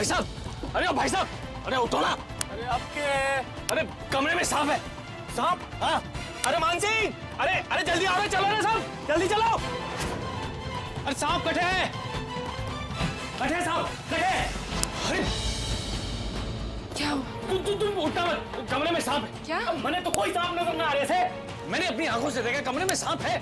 भाई साहब, अरे ओ भाई साहब, अरे उठो ना। अरे आपके, अरे कमरे में सांप है। सांप? हाँ। अरे मानसिंह, अरे जल्दी आओ, चलो रे साहब, जल्दी चलो। अरे सांप कटे हैं, कटे सांप, कटे। अरे क्या हुआ? तुम उठना मत, कमरे में सांप है। क्या? मैंने तो कोई सांप नजर ना आ रहे थे, मैंने अपनी आंखों से देखा कमरे में सांप है।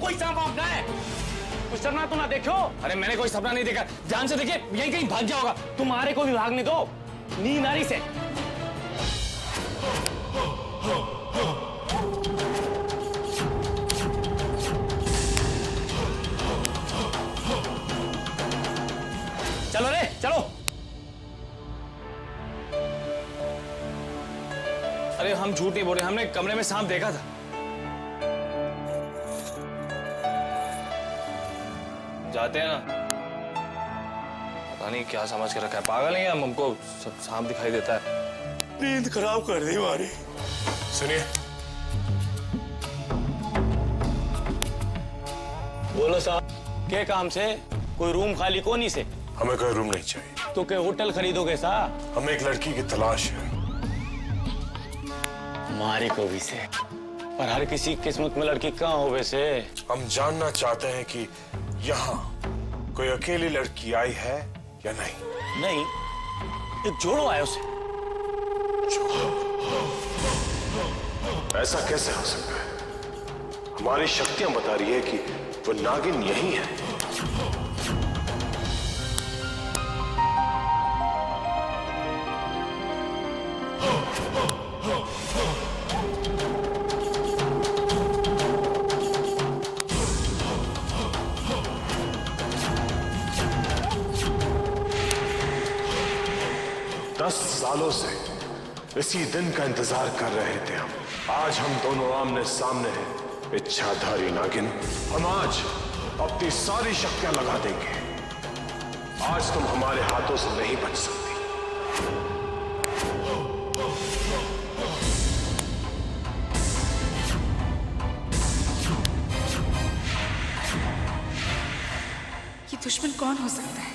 कोई सांप वाप ना है, कुछ डरना तो ना देखो। अरे मैंने कोई सपना नहीं देखा, ध्यान से देखिए, यहीं कहीं भाग गया होगा। तुम्हारे को भी भागने दो, नींद आ रही से। चलो रे चलो। अरे हम झूठ नहीं बोल रहे, हमने कमरे में सांप देखा था। जाते हैं ना, पता नहीं क्या समझ के रखा है, पागल है, हमको सब सांप दिखाई देता है। नींद खराब कर दी हमारी। सुनिए, बोलो साहब, क्या काम से? कोई रूम खाली कोनी से? हमें कोई रूम नहीं चाहिए। तो क्या होटल खरीदोगे सा? हमें एक लड़की की तलाश है। हमारी को भी से, पर हर किसी की किस्मत में लड़की कहाँ हो वैसे? हम जानना चाहते हैं कि यहाँ कोई अकेली लड़की आई है या नहीं। नहीं, एक जोड़ो आया उसे। ऐसा कैसे हो सकता है? हमारी शक्तियां बता रही है कि वो नागिन यही है। सालों से इसी दिन का इंतजार कर रहे थे हम। आज हम दोनों आमने सामने हैं। इच्छाधारी नागिन, हम आज अपनी सारी शक्तियां लगा देंगे। आज तुम हमारे हाथों से नहीं बच सकती। ये दुश्मन कौन हो सकता है?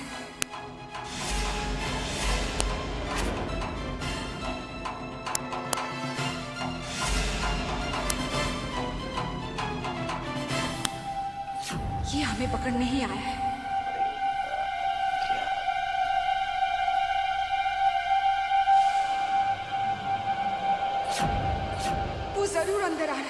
ये हमें पकड़ने ही आया है। वो जरूर अंदर आ रहा है।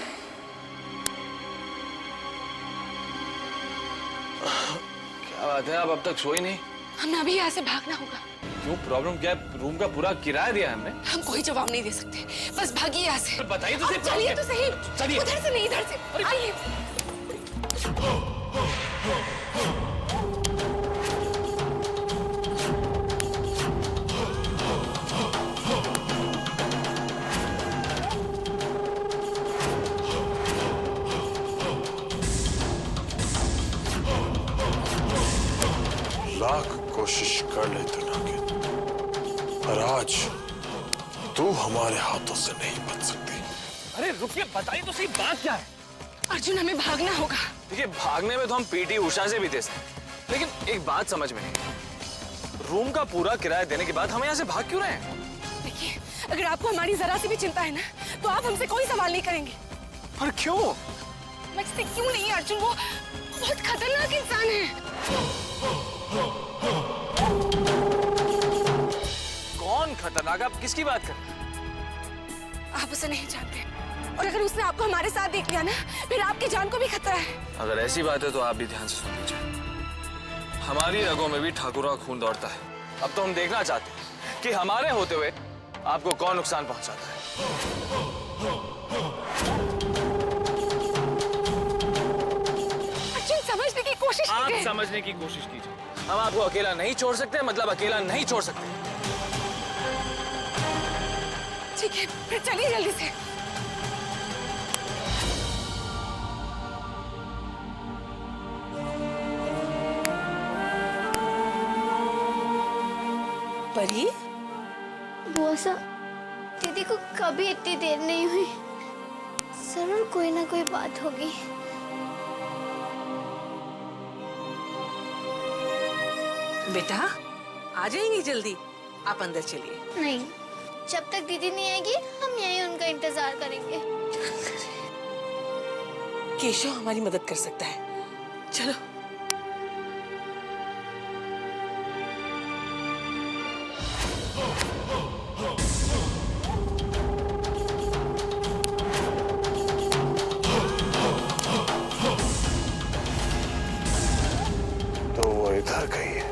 क्या बात है, आप अब तक सोई नहीं? हमें अभी यहाँ से भागना होगा। क्यों, प्रॉब्लम क्या है? रूम का पूरा किराया दिया है हमने। हम कोई जवाब नहीं दे सकते, बस भागिए यहाँ से। बताइए तो सही। चलिए तो सही। चलिए। उधर से नहीं, इधर से आइए। लाख कोशिश कर ले तो नागिन, पर आज तू हमारे हाथों से नहीं बच सकती। अरे रुकिए, बताइए तो सही, बात क्या है? अर्जुन, हमें भागना होगा। देखिए, भागने में तो हम पीटी उषा से भी दे सकते, लेकिन एक बात समझ में नहीं, रूम का पूरा किराया देने के बाद हम यहाँ से भाग क्यों रहे हैं? देखिए, अगर आपको हमारी जरा सी भी चिंता है ना, तो आप हमसे कोई सवाल नहीं करेंगे। पर क्यों? मैं इससे क्यों नहीं, अर्जुन वो बहुत खतरनाक इंसान है। कौन खतरनाक? आप किसकी बात कर रहे हैं? आप उसे नहीं जानते, और अगर उसने आपको हमारे साथ देख लिया ना, फिर आपकी जान को भी खतरा है। अगर ऐसी बात है तो आप भी ध्यान से सुन लीजिए। हमारी रगों में भी ठाकुर का खून दौड़ता है। अब तो हम देखना चाहते हैं कि हमारे होते हुए आपको कौन नुकसान पहुंचाता है। अर्जुन, समझने की कोशिश आप कीजिए। समझने की कोशिश कीजिए। हम आपको अकेला नहीं छोड़ सकते, मतलब अकेला नहीं छोड़ सकते। ठीक है, फिर चलिए जल्दी से। परी, बुआ दीदी को कभी इतनी देर नहीं हुई। जरूर कोई ना कोई बात होगी। बेटा आ जाएंगी जल्दी, आप अंदर चलिए। नहीं, जब तक दीदी नहीं आएगी हम यहीं उनका इंतजार करेंगे। केशव हमारी मदद कर सकता है, चलो। तो वो इधर गई है।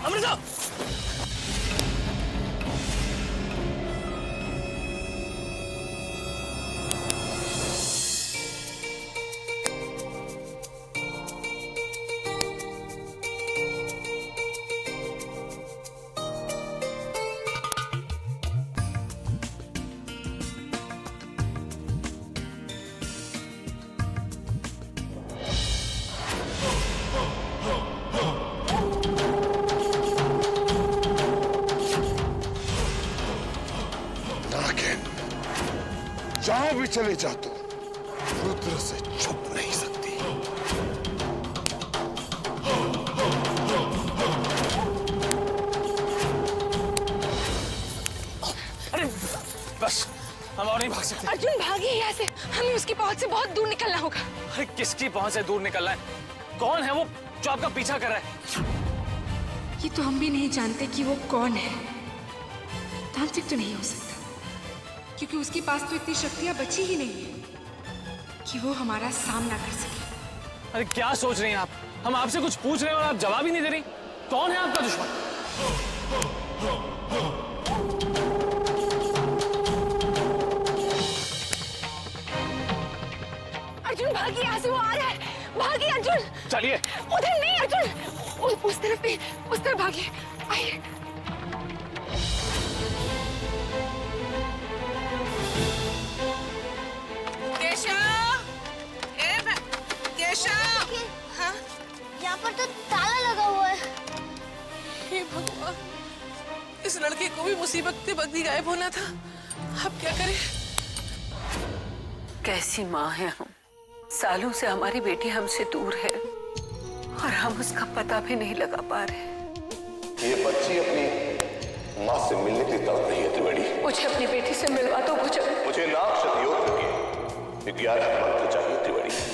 अमृता! जहां भी चले जा तो रुद्र से छुप नहीं सकती। अरे बस, हम और नहीं भाग सकते। अर्जुन भागिए यहाँ से, हमें उसकी पहुंच से बहुत दूर निकलना होगा। अरे किसकी पहुंच से दूर निकलना है? कौन है वो जो आपका पीछा कर रहा है? ये तो हम भी नहीं जानते कि वो कौन है। तांत्रिक तो नहीं हो सकता, क्योंकि उसके पास तो इतनी शक्तियां बची ही नहीं है कि वो हमारा सामना कर सके। अरे क्या सोच रही हैं आप? हम आपसे कुछ पूछ रहे हैं और आप जवाब ही नहीं दे रही। कौन है आपका दुश्मन? अर्जुन भागिए यहाँ से, वो आ रहा है। भागिए अर्जुन। चलिए। उधर नहीं अर्जुन, उस तरफ भी, उस तरफ भागिए। आइए। हाँ? यहाँ पर तो ताला लगा हुआ है। हे भगवान, इस लड़के को भी मुसीबत के वक्त ही गायब होना था। अब क्या करें? कैसी माँ है हम। सालों से हमारी बेटी हमसे दूर है और हम उसका पता भी नहीं लगा पा रहे। ये बच्ची अपनी माँ से मिलने की तड़प रही है त्रिवेणी। मुझे अपनी बेटी से मिलवा दो भुजंग। मुझे नाग शतयोग के 11 मंत्र चाहिए त्रिवेणी।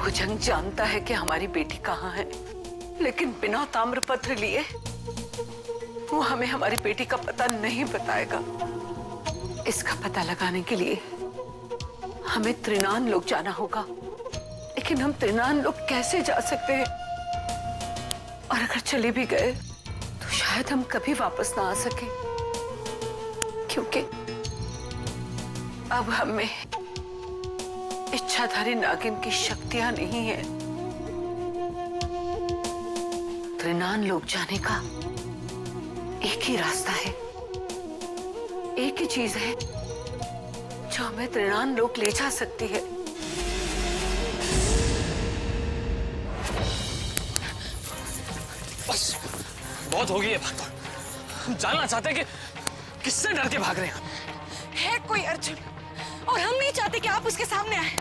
भुजंग जानता है कि हमारी बेटी कहाँ है, लेकिन बिना ताम्रपत्र लिए वो हमें हमारी बेटी का पता नहीं बताएगा। इसका पता लगाने के लिए हमें त्रिनान लोक जाना होगा, लेकिन हम त्रिनान लोक कैसे जा सकते हैं? और अगर चले भी गए तो शायद हम कभी वापस ना आ सके, क्योंकि अब हमें इच्छाधारी नागिन की शक्तियां नहीं है। त्रिनान लोक जाने का एक ही रास्ता है, एक ही चीज है जो हमें त्रिनान लोक ले जा सकती है। बस, बहुत हो गई है भागदौड़। हम जानना चाहते हैं कि किससे डर के भाग रहे हैं आप? है कोई अर्जुन, और हम नहीं चाहते कि आप उसके सामने आए।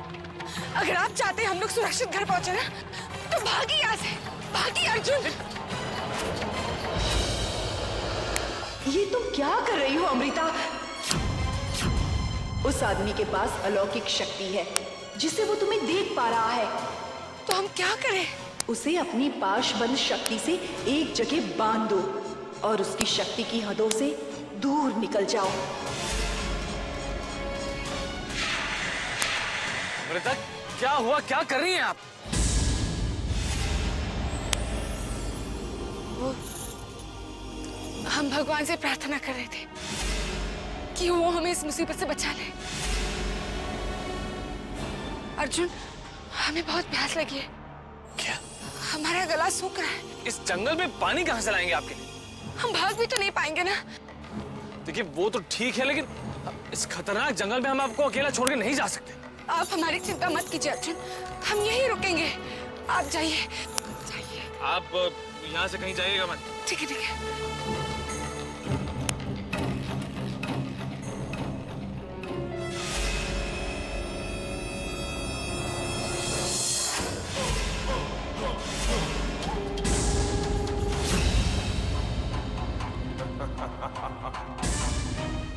अगर आप चाहते हैं हम लोग सुरक्षित घर पहुंचे ना, तो भागिए यहाँ से। भागिए अर्जुन। ये तुम क्या कर रही हो अमृता? उस आदमी के पास अलौकिक शक्ति है जिसे वो तुम्हें देख पा रहा है। तो हम क्या करें? उसे अपनी पाशबंद शक्ति से एक जगह बांध दो और उसकी शक्ति की हदों से दूर निकल जाओ। अमृता, क्या हुआ? क्या कर रही हैं आप? हम भगवान से प्रार्थना कर रहे थे कि वो हमें इस मुसीबत से बचा ले। अर्जुन, हमें बहुत प्यास लगी है। क्या? हमारा गला सूख रहा है। इस जंगल में पानी कहां से लाएंगे आपके लिए? हम भाग भी तो नहीं पाएंगे ना। देखिए वो तो ठीक है, लेकिन इस खतरनाक जंगल में हम आपको अकेला छोड़ के नहीं जा सकते। आप हमारी चिंता मत कीजिए अर्जुन, हम यहीं रुकेंगे। आप जाइए जाइए। आप यहाँ से कहीं जाइएगा मत। ठीक है ठीक है।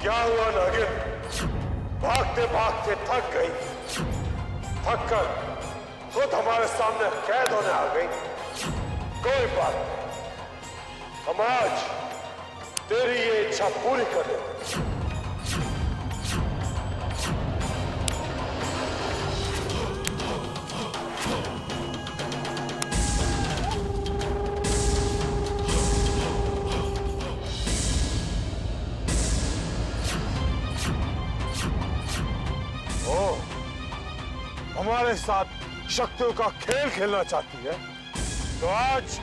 क्या हुआ नागिन? भागते भागते थक गई, थक कर खुद हमारे सामने कैद होने आ गई। कोई बात नहीं, हम आज तेरी ये इच्छा पूरी कर देंगे। हमारे साथ शक्तियों का खेल खेलना चाहती है तो आज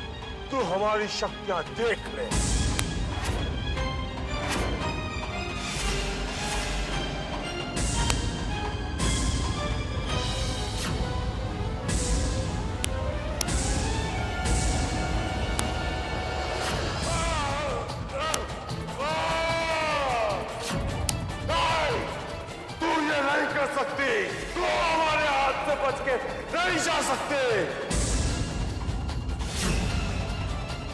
तू हमारी शक्तियां देख ले। नहीं, तू ये नहीं कर सकती। तू हमारे हाथ से बच के नहीं जा सकते।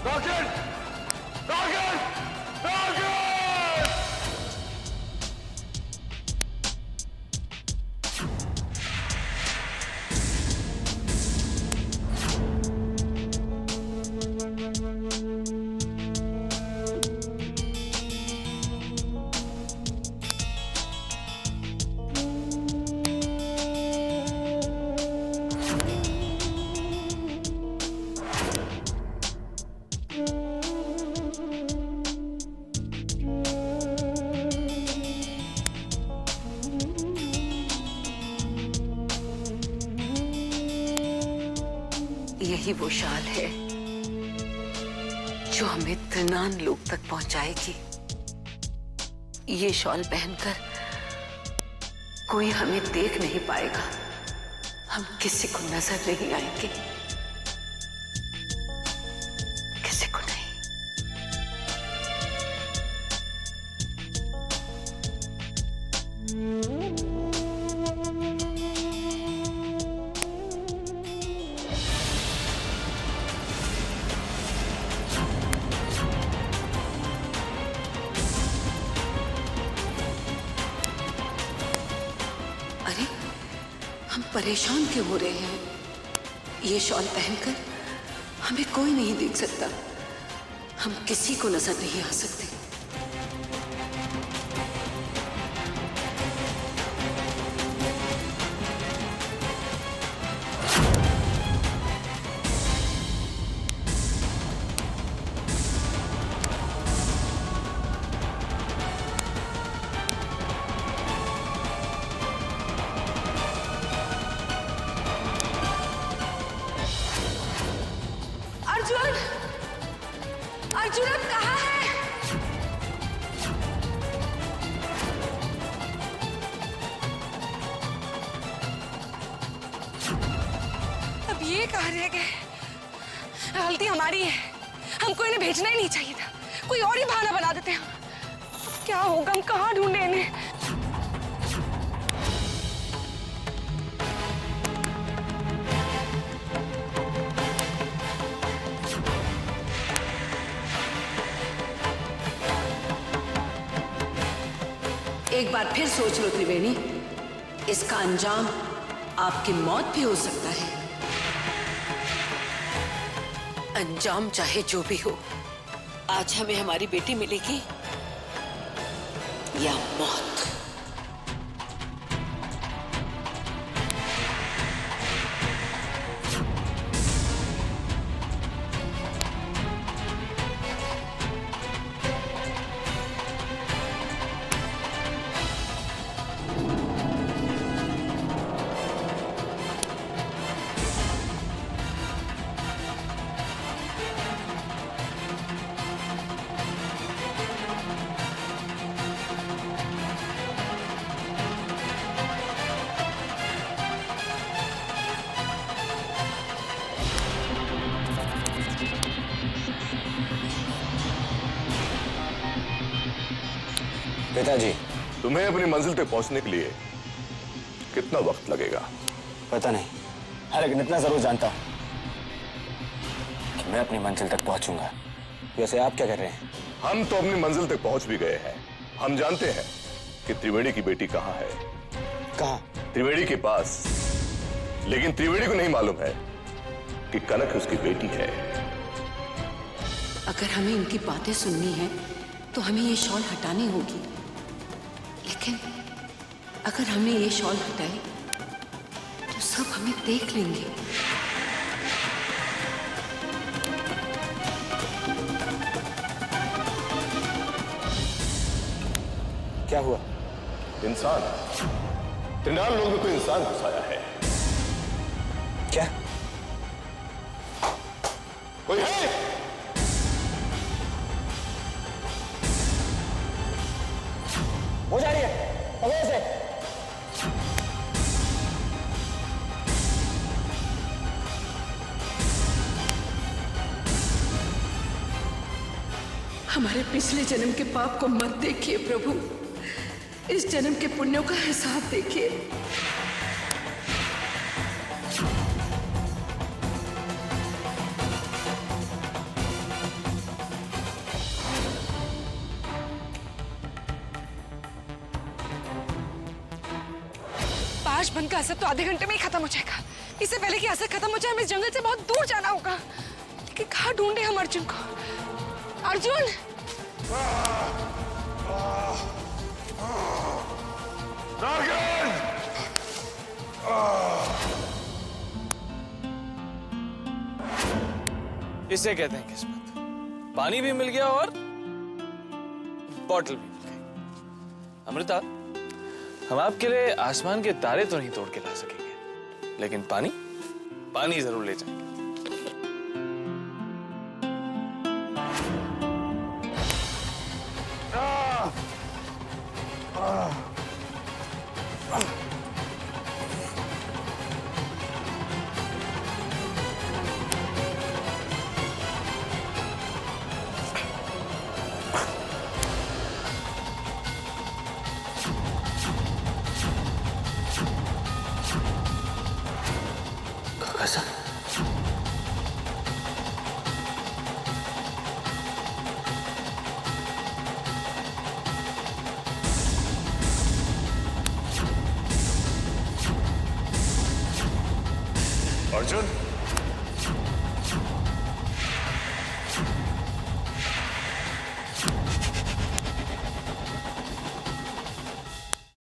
नागिन! नागिन! नागिन! यही वो शाल है जो हमें त्रिनान लोक तक पहुंचाएगी। ये शॉल पहनकर कोई हमें देख नहीं पाएगा, हम किसी को नजर नहीं आएंगे, किसी को नहीं। अरे हम परेशान क्यों हो रहे हैं? ये शॉल पहनकर हमें कोई नहीं देख सकता, हम किसी को नजर नहीं आ सकते। अर्जुन, अर्जुन अब कहाँ है? अब ये कहाँ रह गए? गलती हमारी है, हमको इन्हें भेजना ही नहीं चाहिए था, कोई और ही बहाना बना देते हैं। अब क्या होगा, हम कहाँ ढूंढे इन्हें? एक बार फिर सोच लो त्रिवेणी, इसका अंजाम आपकी मौत भी हो सकता है। अंजाम चाहे जो भी हो, आज हमें हमारी बेटी मिलेगी या मौत। पिताजी, तुम्हें अपनी मंजिल तक पहुंचने के लिए कितना वक्त लगेगा? पता नहीं, लेकिन इतना जरूर जानता हूं कि मैं अपनी मंजिल तक पहुंचूंगा। वैसे आप क्या कर रहे हैं? हम तो अपनी मंजिल तक पहुंच भी गए हैं। हम जानते हैं कि त्रिवेणी की बेटी कहाँ है। कहाँ? त्रिवेणी के पास। लेकिन त्रिवेणी को नहीं मालूम है कि कनक उसकी बेटी है। अगर हमें इनकी बातें सुननी है तो हमें ये शॉल हटानी होगी, लेकिन अगर हमने ये शॉल हटाई तो सब हमें देख लेंगे। क्या हुआ? इंसान, त्रिनाल लोग में कोई इंसान घुसाया है। क्या? कोई है? हो जा रही है, पकड़ो इसे। हमारे पिछले जन्म के पाप को मत देखिए प्रभु, इस जन्म के पुण्यों का हिसाब देखिए। पाश बन का असर तो आधे घंटे में ही खत्म हो जाएगा। इससे पहले कि असर खत्म हो जाए हमें इस जंगल से बहुत दूर जाना होगा। लेकिन कहाँ ढूंढे हम अर्जुन को? अर्जुन! इसे कहते हैं किस्मत। पानी भी मिल गया और बॉटल भी मिल गई। अमृता, हम आपके लिए आसमान के तारे तो नहीं तोड़ के ला सकेंगे, लेकिन पानी जरूर ले जाएंगे। कैसा? अर्जुन,